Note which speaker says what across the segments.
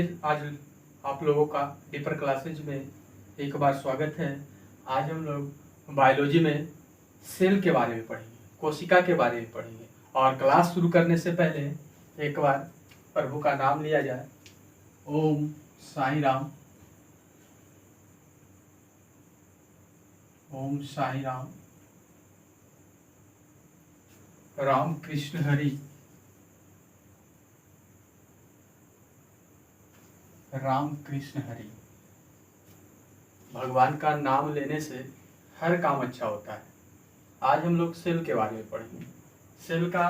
Speaker 1: फिर आज आप लोगों का डीपर क्लासेज में एक बार स्वागत है। आज हम लोग बायोलॉजी में सेल के बारे में पढ़ेंगे, कोशिका के बारे में पढ़ेंगे। और क्लास शुरू करने से पहले एक बार प्रभु का नाम लिया जाए। ओम साईं राम। ओम साईं राम। राम कृष्ण हरि। राम कृष्ण हरि। भगवान का नाम लेने से हर काम अच्छा होता है। आज हम लोग सेल के बारे में पढ़ेंगे। सेल का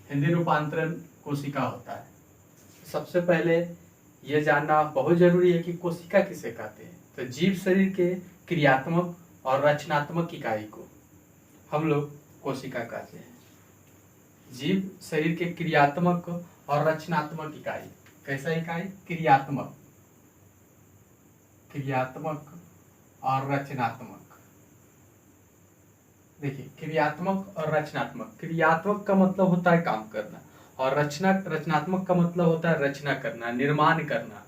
Speaker 1: हिंदी रूपांतरण कोशिका होता है। सबसे पहले ये जानना बहुत जरूरी है कि कोशिका किसे कहते हैं। तो जीव शरीर के क्रियात्मक और रचनात्मक इकाई को हम लोग कोशिका कहते हैं। जीव शरीर के क्रियात्मक और रचनात्मक इकाई। कैसा इकाई? क्रियात्मक और रचनात्मक। देखिए, क्रियात्मक और रचनात्मक। क्रियात्मक का मतलब होता है काम करना, और रचनात्मक का मतलब होता है रचना करना, निर्माण करना।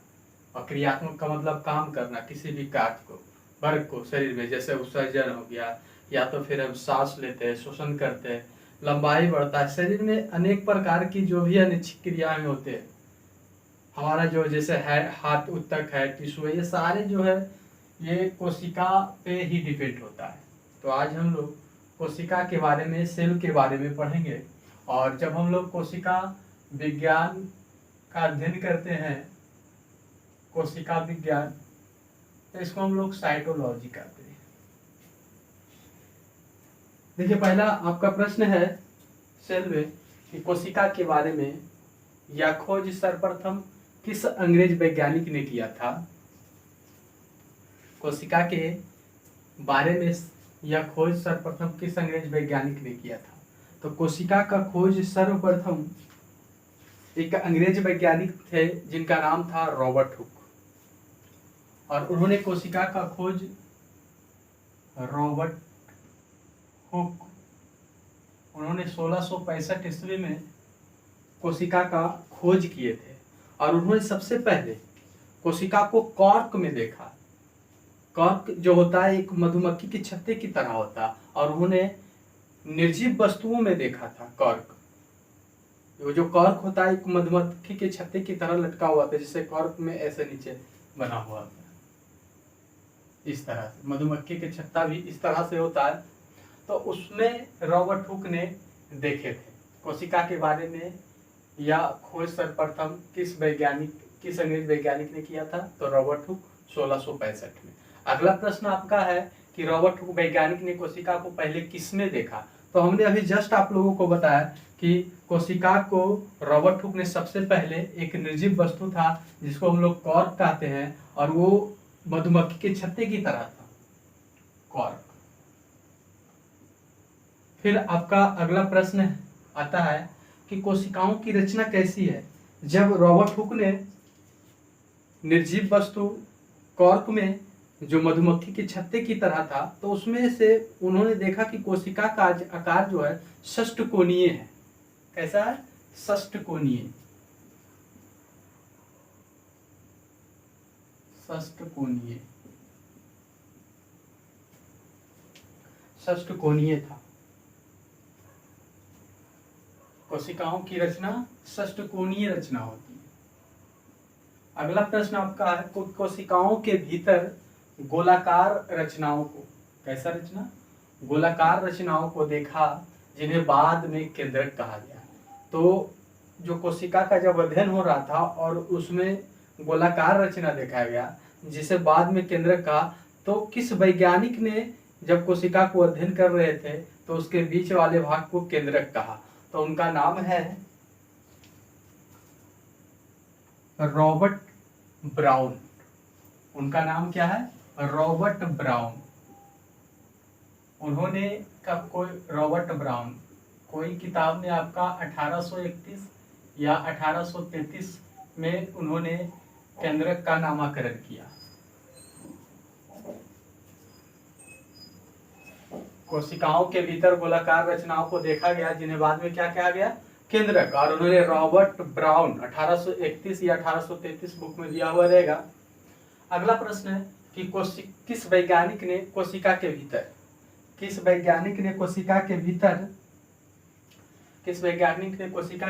Speaker 1: और क्रियात्मक का मतलब काम करना, किसी भी कार्य को, वर्ग को शरीर में, जैसे उत्सर्जन हो गया, या तो फिर हम सांस लेते हैं, श्वसन करते हैं, लंबाई बढ़ता है। शरीर में अनेक प्रकार की जो भी अनिच्छिक क्रियाएं होते हैं, हमारा जो जैसे है हाथ उत्तक है, टिश्यू है, ये सारे जो है ये कोशिका पे ही डिपेंड होता है। तो आज हम लोग कोशिका के बारे में, सेल के बारे में पढ़ेंगे। और जब हम लोग कोशिका विज्ञान का अध्ययन करते हैं, कोशिका विज्ञान, तो इसको हम लोग साइटोलॉजी कहते हैं। देखिए, पहला आपका प्रश्न है सेल में कि कोशिका के बारे में यह खोज सर्वप्रथम किस अंग्रेज वैज्ञानिक ने किया था? कोशिका के बारे में यह खोज सर्वप्रथम किस अंग्रेज वैज्ञानिक ने किया था? तो कोशिका का खोज सर्वप्रथम एक अंग्रेज वैज्ञानिक थे जिनका नाम था रॉबर्ट हुक। और उन्होंने कोशिका का खोज, रॉबर्ट हुक, उन्होंने 1665 ईस्वी में कोशिका का खोज किए थे। और उन्होंने सबसे पहले कोशिका को कॉर्क में देखा। कॉर्क जो होता है एक मधुमक्खी की छत्ते की तरह होता है, और उन्होंने निर्जीव वस्तुओं में देखा था कॉर्क। वो जो कॉर्क होता है एक मधुमक्खी के छत्ते की तरह लटका हुआ था, जिससे कॉर्क में ऐसे नीचे बना हुआ था। इस तरह से मधुमक्खी के छत्ता भी इस तरह से होता है। तो उसमें रॉबर्ट हुक ने देखे थे। कोशिका के बारे में या खोज सर्वप्रथम किस अंग्रेज वैज्ञानिक ने किया था? तो रॉबर्ट हुक 1665 में। अगला प्रश्न आपका है कि रॉबर्ट हुक वैज्ञानिक ने कोशिका को पहले किसमें देखा? तो हमने अभी जस्ट आप लोगों को बताया कि कोशिका को रॉबर्ट हुक ने सबसे पहले, एक निर्जीव वस्तु था जिसको हम लोग कॉर्क कहते हैं, और वो मधुमक्खी के छत्ते की तरह था, कॉर्क। फिर आपका अगला प्रश्न आता है कि कोशिकाओं की रचना कैसी है? जब रॉबर्ट हुक ने निर्जीव वस्तु कॉर्क में, जो मधुमक्खी के छत्ते की तरह था, तो उसमें से उन्होंने देखा कि कोशिका का आकार जो है षष्ठकोणीय है। कैसा है? षष्ठकोणीय। षष्ठकोणीय था। कोशिकाओं की रचना षष्ठकोणीय रचना होती है। अगला प्रश्न आपका है कोशिकाओं के भीतर गोलाकार रचनाओं को, कैसा रचना? गोलाकार रचनाओं को देखा, जिन्हें बाद में केंद्रक कहा गया। तो जो कोशिका का जब अध्ययन हो रहा था और उसमें गोलाकार रचना देखा गया, जिसे बाद में केंद्रक कहा, तो किस वैज्ञानिक ने जब कोशिका को अध्ययन कर रहे थे तो उसके बीच वाले भाग को केंद्रक कहा? तो उनका नाम है रॉबर्ट ब्राउन। उनका नाम क्या है? Robert brown. उन्होंने रॉबर्ट ब्राउन, कोई किताब में आपका 1831 या 1833 में उन्होंने केंद्रक का नामकरण किया। कोशिकाओं के भीतर गोलाकार रचनाओं को देखा गया, जिन्हें बाद में क्या कहा गया? केंद्रक, और उन्होंने रॉबर्ट ब्राउन 1831 या 1833 बुक में दिया हुआ रहेगा। अगला प्रश्न है कि किस वैज्ञानिक ने कोशिका के भीतर किस वैज्ञानिक ने कोशिका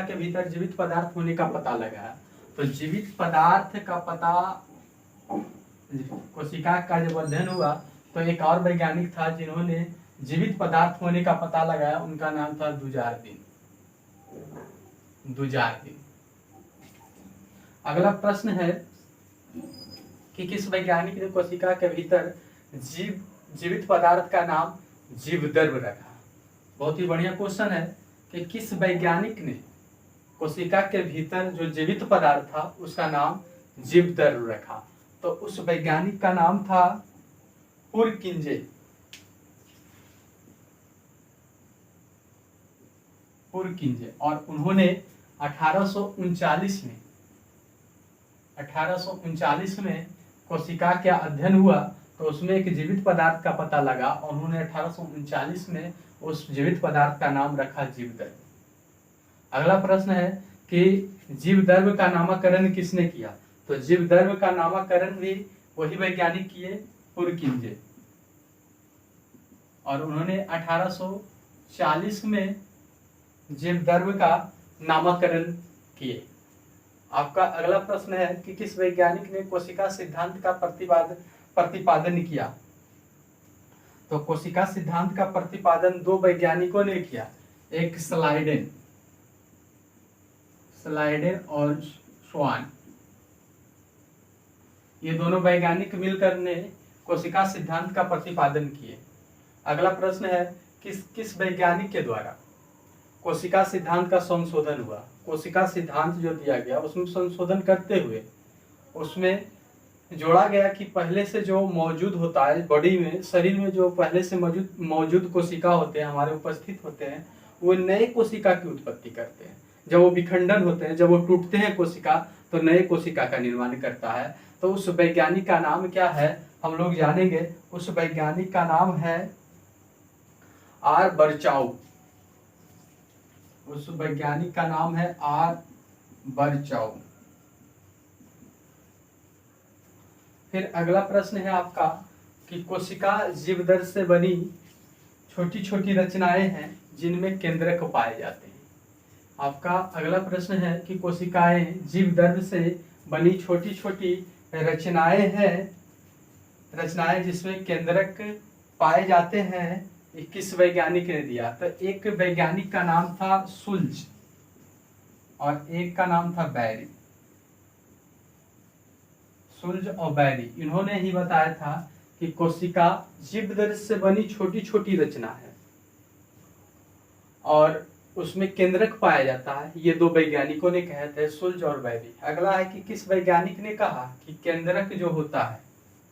Speaker 1: के भीतर जीवित पदार्थ होने का पता लगाया। तो जीवित पदार्थ का पता, कोशिका का जब अध्ययन हुआ तो एक और वैज्ञानिक था जिन्होंने जीवित पदार्थ होने का पता लगाया, उनका नाम था दुजारदीन। अगला प्रश्न है कि किस वैज्ञानिक ने कोशिका के भीतर जीवित पदार्थ का नाम जीवदर्भ रखा। बहुत ही बढ़िया क्वेश्चन है कि किस वैज्ञानिक ने कोशिका के भीतर जो जीवित पदार्थ था उसका नाम जीवदर्भ रखा। तो उस वैज्ञानिक का नाम था पुरकिंजे। और उन्होंने 1839 में कोशिका का अध्ययन हुआ तो उसमें एक जीवित पदार्थ का पता लगा और उन्होंने 1839 में उस जीवित पदार्थ का नाम रखा जीवदर्भ। अगला प्रश्न है कि जीवदर्भ का नामकरण किसने किया। तो जीवदर्भ का नामकरण भी वही वैज्ञानिक किए, पुरकिंजे। और उन्होंने 1840 में जीवदर्भ का नामकरण किए। आपका अगला प्रश्न है कि किस वैज्ञानिक ने कोशिका सिद्धांत का प्रतिपादन किया। तो कोशिका सिद्धांत का प्रतिपादन दो वैज्ञानिकों ने किया, एक स्लाइडेन और स्वान। ये दोनों वैज्ञानिक मिलकर ने कोशिका सिद्धांत का प्रतिपादन किए। अगला प्रश्न है किस वैज्ञानिक के द्वारा कोशिका सिद्धांत का संशोधन हुआ। कोशिका सिद्धांत जो दिया गया उसमें संशोधन करते हुए उसमें जोड़ा गया कि पहले से जो मौजूद होता है बॉडी में, शरीर में जो पहले से मौजूद कोशिका होते हैं, हमारे उपस्थित होते हैं, वो नए कोशिका की उत्पत्ति करते हैं। जब वो विखंडन होते हैं, जब वो टूटते हैं कोशिका, तो नए कोशिका का निर्माण करता है। तो उस वैज्ञानिक का नाम क्या है हम लोग जानेंगे। उस वैज्ञानिक का नाम है आर बर्चाउ। उस वैज्ञानिक का नाम है आर बर्चाउ। फिर अगला प्रश्न है आपका कि कोशिका जीवदर्भ से बनी छोटी छोटी रचनाएं हैं जिनमें केंद्रक पाए जाते हैं। आपका अगला प्रश्न है कि कोशिकाएं जीवदर्भ से बनी छोटी छोटी रचनाएं हैं, रचनाएं जिसमें केंद्रक पाए जाते हैं, किस वैज्ञानिक ने दिया। तो एक वैज्ञानिक का नाम था सुल्ज और एक का नाम था बैरी। सुल्ज और बैरी इन्होंने ही बताया था कि कोशिका जीवदर्भ से बनी छोटी छोटी रचना है और उसमें केंद्रक पाया जाता है। ये दो वैज्ञानिकों ने कहे थे, सुल्ज और बैरी। अगला है कि किस वैज्ञानिक ने कहा कि केंद्रक जो होता है,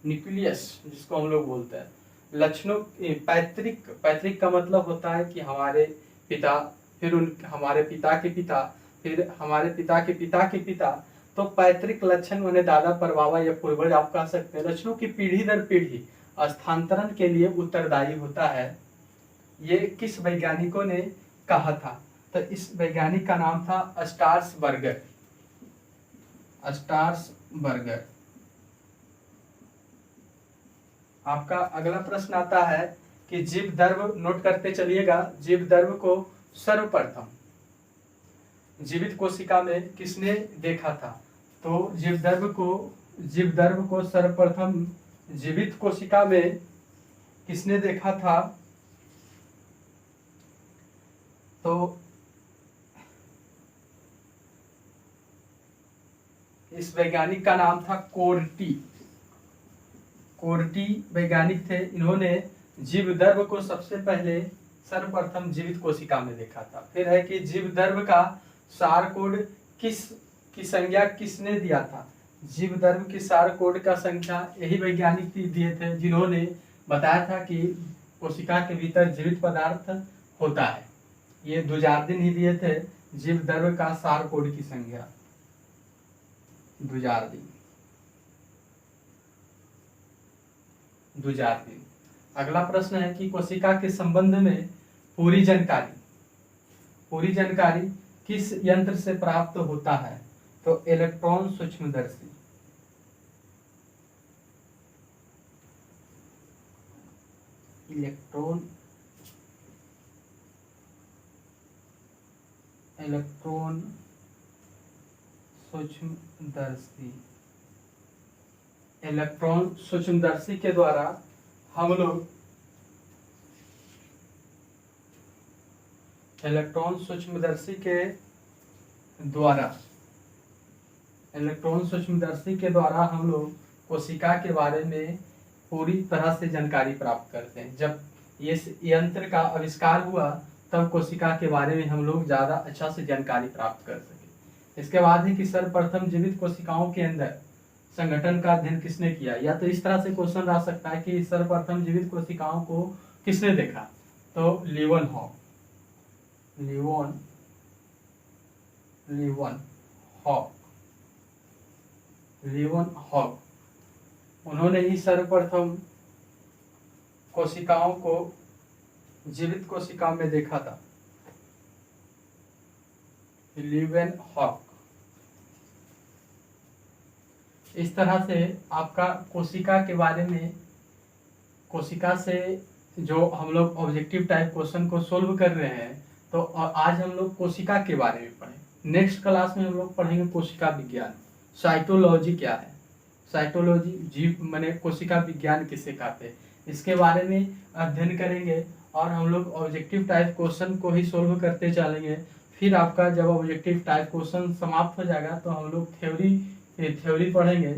Speaker 1: न्यूक्लियस जिसको हम लोग बोलते हैं, लक्षणों पैतृक का मतलब होता है कि हमारे पिता, फिर हमारे पिता के पिता, फिर हमारे पिता के पिता के पिता। तो पैतृक लक्षण उन्हें दादा परबाबा या पूर्वज आप कह सकते हैं, लक्षणों की पीढ़ी दर पीढ़ी स्थानांतरण के लिए उत्तरदायी होता है। ये किस वैज्ञानिकों ने कहा था। तो इस वैज्ञानिक का नाम था स्टार्सबर्गर। आपका अगला प्रश्न आता है कि जीवदर्भ, नोट करते चलिएगा, जीवदर्भ को सर्वप्रथम जीवित कोशिका में किसने देखा था। तो जीवदर्भ को सर्वप्रथम जीवित कोशिका में किसने देखा था। तो इस वैज्ञानिक का नाम था कोर्टी वैज्ञानिक थे। इन्होंने जीवदर्भ को सबसे पहले सर्वप्रथम जीवित कोशिका में देखा था। फिर है कि जीवदर्भ का सार कोड की संज्ञा किसने दिया था। जीवदर्भ की सार कोड का संख्या यही वैज्ञानिक दिए थे जिन्होंने बताया था कि कोशिका के भीतर जीवित पदार्थ होता है। ये दुजारदीन ही दिए थे जीवदर्भ का सार कोड की संख्या, दुजारदीन। अगला प्रश्न है कि कोशिका के संबंध में पूरी जानकारी किस यंत्र से प्राप्त होता है? तो इलेक्ट्रॉन सूक्ष्मदर्शी। इलेक्ट्रॉन सूक्ष्मदर्शी। इलेक्ट्रॉन सूक्ष्मदर्शी के द्वारा हम लोग इलेक्ट्रॉन सूक्ष्मदर्शी के द्वारा हम लोग कोशिका के बारे में पूरी तरह से जानकारी प्राप्त करते हैं। जब इस यंत्र का आविष्कार हुआ तब कोशिका के बारे में हम लोग ज़्यादा अच्छा से जानकारी प्राप्त कर सके। इसके बाद है कि सर्वप्रथम जीवित कोशिकाओं के अंदर संगठन का अध्ययन किसने किया? या तो इस तरह से क्वेश्चन आ सकता है कि सर्वप्रथम जीवित कोशिकाओं को किसने देखा? तो लीवन हॉक उन्होंने ही सर्वप्रथम कोशिकाओं को जीवित कोशिकाओं में देखा था। लीवन हॉक। इस तरह से आपका कोशिका के बारे में, कोशिका से जो हम लोग ऑब्जेक्टिव टाइप क्वेश्चन को सोल्व कर रहे हैं, तो आज हम लोग कोशिका के बारे में पढ़ें। नेक्स्ट क्लास में हम लोग पढ़ेंगे कोशिका विज्ञान। साइटोलॉजी क्या है? साइटोलॉजी जीव माने कोशिका विज्ञान किसे कहते हैं, इसके बारे में अध्ययन करेंगे और हम लोग ऑब्जेक्टिव टाइप क्वेश्चन को ही सोल्व करते चलेंगे। फिर आपका जब ऑब्जेक्टिव टाइप क्वेश्चन समाप्त हो जाएगा तो हम लोग थ्योरी पढ़ेंगे।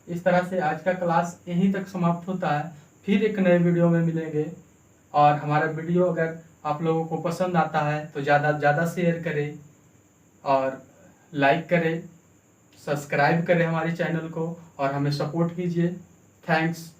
Speaker 1: इस तरह से आज का क्लास यहीं तक समाप्त होता है। फिर एक नए वीडियो में मिलेंगे। और हमारा वीडियो अगर आप लोगों को पसंद आता है तो ज़्यादा से ज़्यादा शेयर करें और लाइक करें, सब्सक्राइब करें हमारे चैनल को और हमें सपोर्ट कीजिए। थैंक्स।